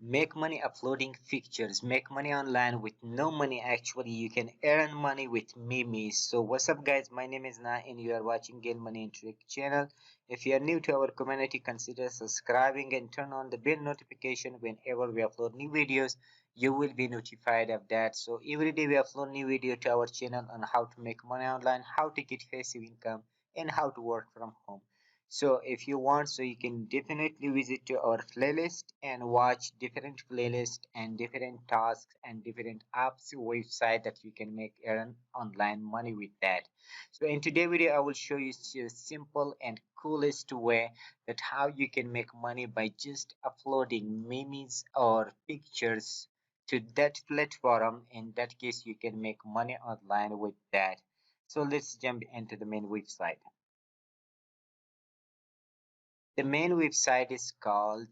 Make money uploading pictures, make money online with no money. Actually, you can earn money with memes. So what's up guys, my name is Na and you are watching Gain Money and Trick channel. If you are new to our community, consider subscribing and turn on the bell notification. Whenever we upload new videos, you will be notified of that. So every day we upload new video to our channel on how to make money online, how to get passive income, and how to work from home. So if you want, so you can definitely visit to our playlist and watch different playlists and different tasks and different apps website that you can make earn online money with that. So in today's video I will show you a simple and coolest way that how you can make money by just uploading memes or pictures to that platform. In that case you can make money online with that. So let's jump into the main website. The main website is called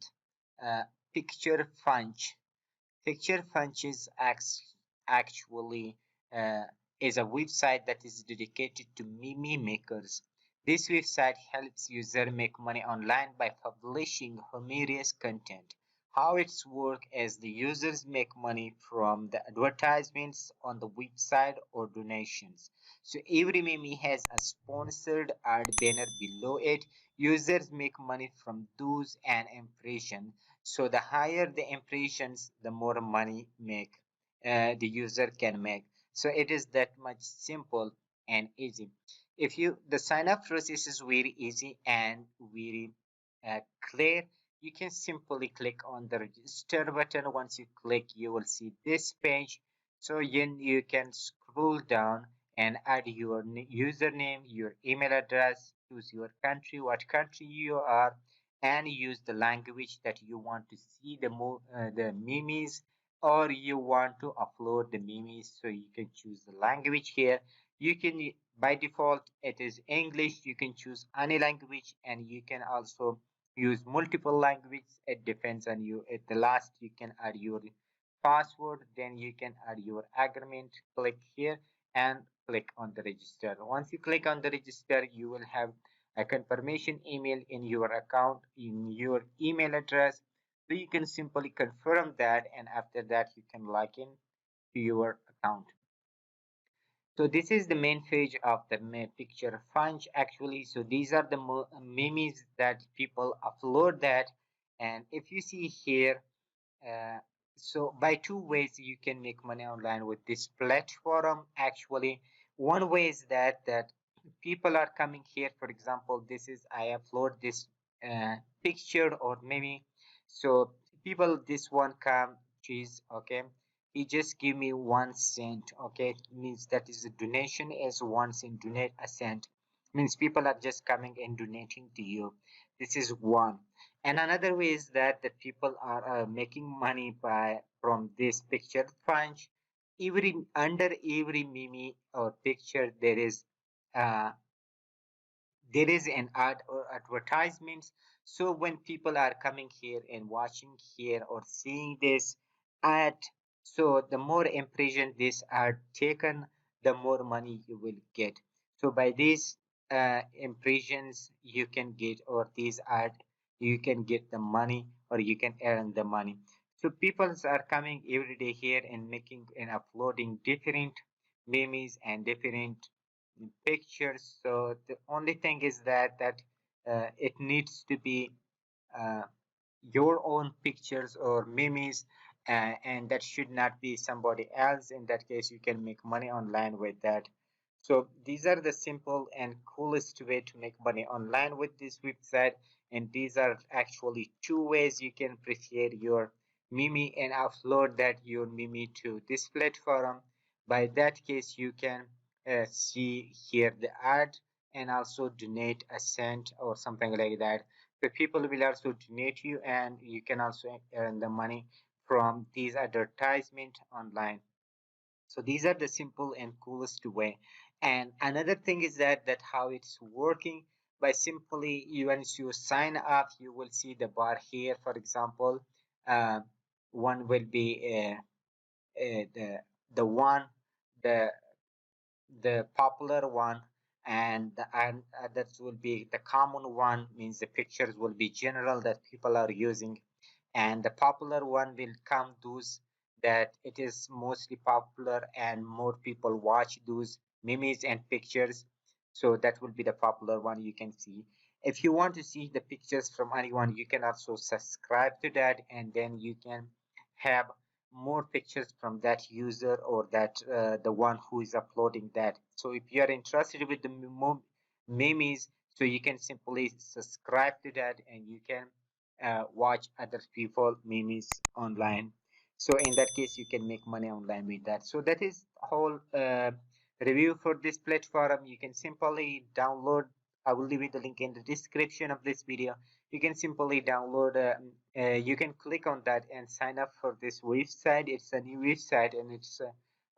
uh, Picture Funch. Picture Funch is actually uh, is a website that is dedicated to meme makers. This website helps users make money online by publishing humorous content. How it's work as the users make money from the advertisements on the website or donations. So every meme has a sponsored ad banner below it. Users make money from those and impressions. So the higher the impressions, the more money make the user can make. So it is that much simple and easy. If you the sign up process is very easy and very clear. You can simply click on the register button. Once you click, you will see this page. So you can scroll down and add your username, your email address, choose your country, what country you are, and use the language that you want to see the memes, or you want to upload the memes. So you can choose the language here. You can, by default it is English. You can choose any language and you can also use multiple languages. It depends on you. At the last you can add your password, then you can add your agreement. Click here and click on the register. Once you click on the register, you will have a confirmation email in your account in your email address. So you can simply confirm that, and after that you can log in to your account. So this is the main page of the picture funch actually. So these are the memes that people upload that. And if you see here, uh, so by two ways you can make money online with this platform actually. One way is that people are coming here. For example, this is I upload this picture or maybe, so people this one come cheese, okay, he just give me 1 cent, okay, it means that is a donation as 1 cent. Donate a cent means people are just coming and donating to you. This is one. And another way is that people are making money by from this picture punch. Every under every meme or picture uh, there is an ad or advertisements. So when people are coming here and watching here or seeing this ad, so the more impression this ad taken, the more money you will get. So by these impressions you can get, or these ad you can get the money or you can earn the money. So people are coming every day here and making and uploading different memes and different pictures. So the only thing is that it needs to be uh, your own pictures or memes, and that should not be somebody else. In that case, you can make money online with that. So these are the simple and coolest way to make money online with this website. And these are actually two ways you can prepare your meme and upload that your meme to this platform. By that case, you can see here the ad and also donate a cent or something like that. So people will also donate you, and you can also earn the money from these advertisement online. So these are the simple and coolest way. And another thing is that how it's working. By simply once you sign up, you will see the bar here. For example, uh, one will be the one the the popular one, and others will be the common one, means the pictures will be general that people are using. and the popular one will come those that it is mostly popular and more people watch those memes and pictures. So that will be the popular one you can see. If you want to see the pictures from anyone, you can also subscribe to that, and then you can have more pictures from that user or that the one who is uploading that. So if you are interested with the memes, so you can simply subscribe to that and you can watch other people memes online. So in that case you can make money online with that. So that is whole review for this platform. You can simply download. I will leave you the link in the description of this video. You can simply download, you can click on that and sign up for this website. It's a new website and it's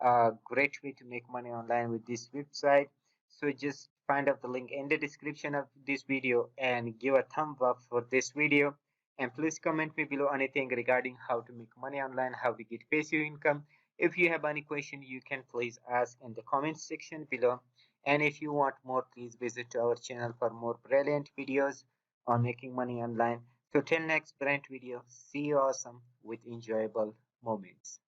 a great way to make money online with this website. So just find out the link in the description of this video and give a thumb up for this video. And please comment me below anything regarding how to make money online, how to get passive income. If you have any question, you can please ask in the comment section below. And if you want more, please visit our channel for more brilliant videos on making money online. So till next brilliant video, see you awesome with enjoyable moments.